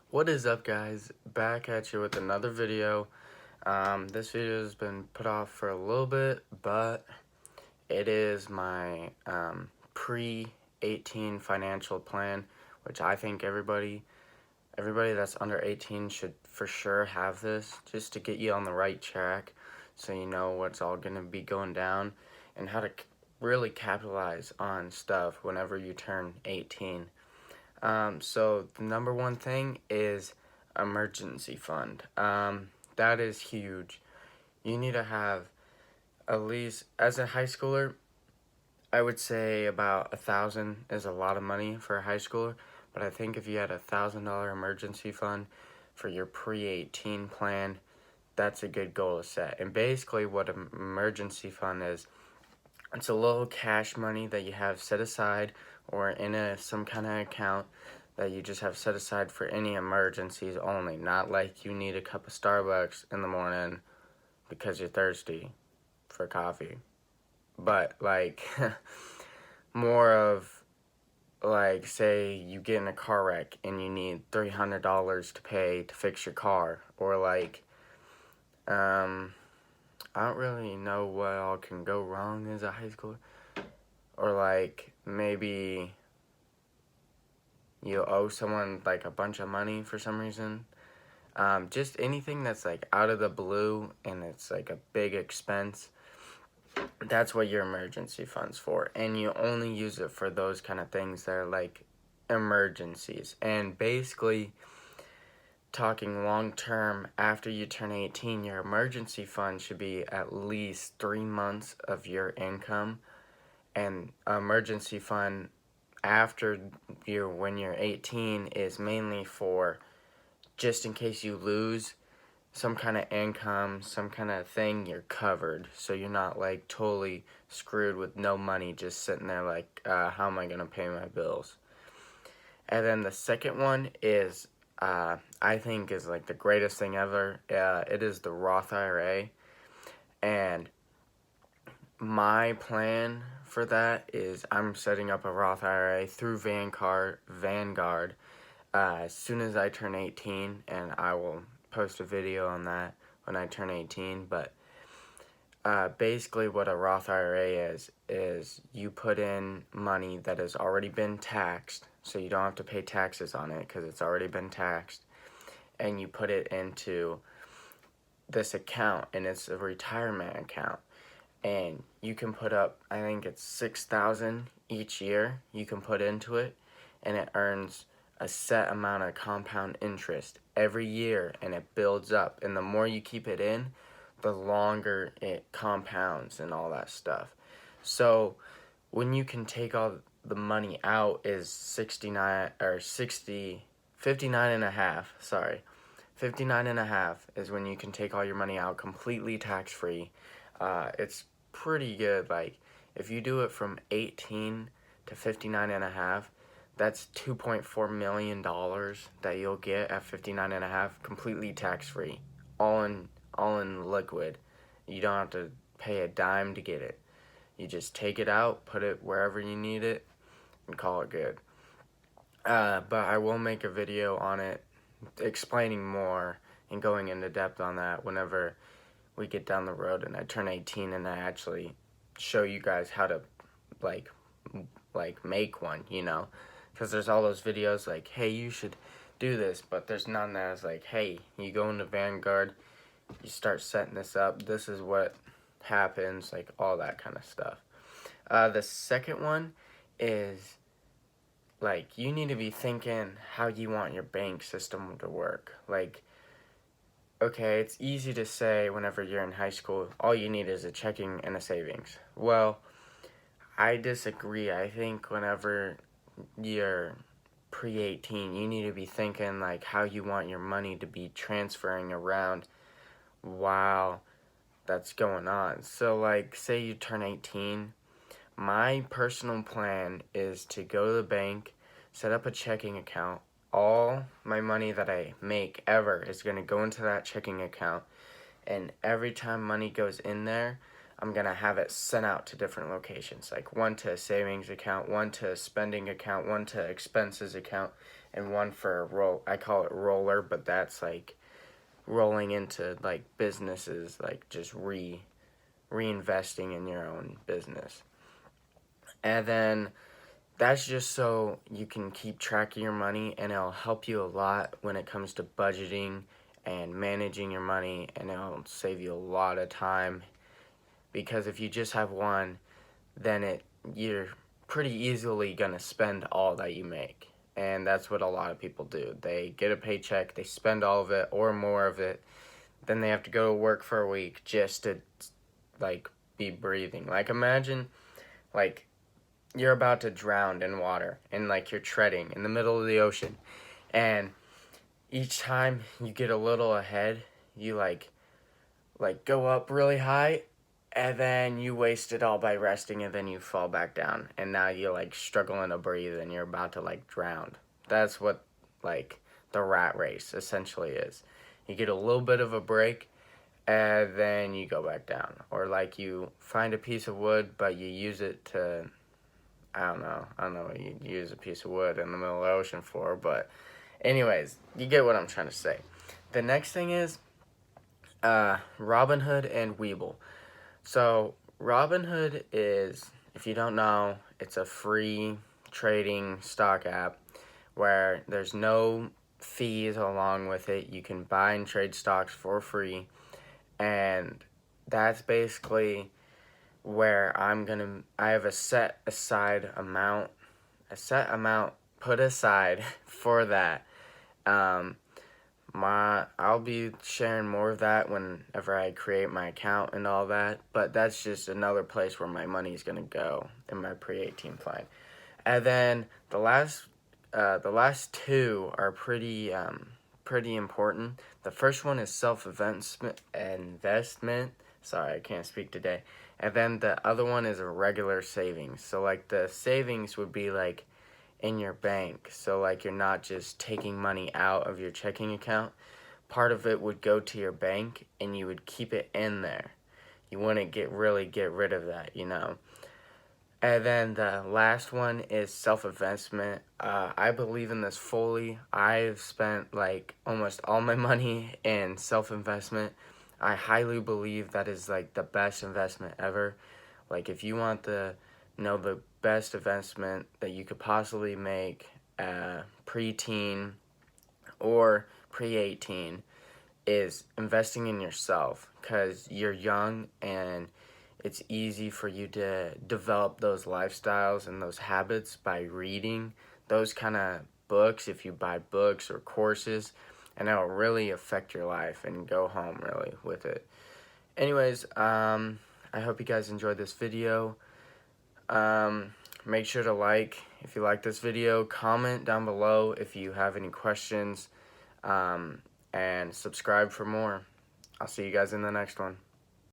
What is up, guys? Back at you with another video. This video has been put off for a little bit, but it is my pre-18 financial plan, which I think everybody that's under 18 should for sure have this, just to get you on the right track, so you know what's all gonna be going down and how to really capitalize on stuff whenever you turn 18. So the number one thing is emergency fund. That is huge. You need to have at least, as a high schooler, I would say about 1,000 is a lot of money for a high schooler. But I think if you had $1,000 emergency fund for your pre-18 plan, that's a good goal to set. And basically, what an emergency fund is, it's a little cash money that you have set aside or in some kind of account that you just have set aside for any emergencies only. Not like you need a cup of Starbucks in the morning because you're thirsty for coffee. But like more of like, say you get in a car wreck and you need $300 to pay to fix your car, or like I don't really know what all can go wrong as a high schooler. Or like maybe you owe someone like a bunch of money for some reason. Just anything that's like out of the blue and it's like a big expense. That's what your emergency fund's for. And you only use it for those kind of things that are like emergencies. And basically, talking long term, after you turn 18, your emergency fund should be at least 3 months of your income. And emergency fund after when you're 18 is mainly for just in case you lose some kind of income, some kind of thing, you're covered. So you're not like totally screwed with no money just sitting there like, how am I going to pay my bills? And then the second one is, I think is like the greatest thing ever. It is the Roth IRA. And my plan for that is I'm setting up a Roth IRA through Vanguard as soon as I turn 18, and I will post a video on that when I turn 18. But basically what a Roth IRA is you put in money that has already been taxed, so you don't have to pay taxes on it because it's already been taxed, and you put it into this account, and it's a retirement account. And you can put up, I think it's 6,000 each year you can put into it, and it earns a set amount of compound interest every year, and it builds up. And the more you keep it in, the longer it compounds and all that stuff. So when you can take all the money out is 59 and a half, sorry. 59 and a half is when you can take all your money out completely tax-free. It's pretty good. Like, if you do it from 18 to 59 and a half, that's $2.4 million that you'll get at 59 and a half, completely tax-free, all in liquid. You don't have to pay a dime to get it. You just take it out, put it wherever you need it, and call it good. But I will make a video on it explaining more and going into depth on that whenever we get down the road and I turn 18 and I actually show you guys how to like make one, you know, because there's all those videos like, hey, you should do this, but there's none that is like, hey, you go into Vanguard, you start setting this up, this is what happens, like all that kind of stuff. The second one is, like, you need to be thinking how you want your bank system to work. Like, okay, it's easy to say whenever you're in high school, all you need is a checking and a savings. Well, I disagree. I think whenever you're pre-18, you need to be thinking like how you want your money to be transferring around while that's going on. So like, say you turn 18, my personal plan is to go to the bank, set up a checking account. All my money that I make ever is going to go into that checking account, and every time money goes in there, I'm going to have it sent out to different locations, like one to a savings account, one to a spending account, one to expenses account, and one for roll. I call it roller, but that's like rolling into like businesses, like just reinvesting in your own business. And then that's just so you can keep track of your money, and it'll help you a lot when it comes to budgeting and managing your money, and it'll save you a lot of time, because if you just have one, then you're pretty easily gonna spend all that you make. And that's what a lot of people do. They get a paycheck, they spend all of it or more of it, then they have to go to work for a week just to like be breathing. Like imagine like you're about to drown in water, and like you're treading in the middle of the ocean, and each time you get a little ahead, you like go up really high, and then you waste it all by resting, and then you fall back down, and now you're like struggling to breathe, and you're about to like drown. That's what like the rat race essentially is. You get a little bit of a break, and then you go back down. Or like you find a piece of wood, but you use it to, I don't know what you use a piece of wood in the middle of the ocean for, but anyways, you get what I'm trying to say. The next thing is Robinhood and Webull. So Robinhood is, if you don't know, it's a free trading stock app where there's no fees along with it. You can buy and trade stocks for free, and that's basically where I have a set amount put aside for that. I'll be sharing more of that whenever I create my account and all that, but that's just another place where my money is gonna go in my pre-18 plan. And then the last two are pretty important. The first one is investment. Sorry, I can't speak today. And then the other one is a regular savings. So like the savings would be like in your bank. So like you're not just taking money out of your checking account. Part of it would go to your bank, and you would keep it in there. You wouldn't get rid of that, you know. And then the last one is self-investment. I believe in this fully. I've spent like almost all my money in self-investment. I highly believe that is like the best investment ever. Like if you want the best investment that you could possibly make pre-teen or pre-18 is investing in yourself, because you're young and it's easy for you to develop those lifestyles and those habits by reading those kind of books, if you buy books or courses, and it'll really affect your life and go home really with it. Anyways, I hope you guys enjoyed this video. Make sure to like if you like this video, comment down below if you have any questions, and subscribe for more. I'll see you guys in the next one.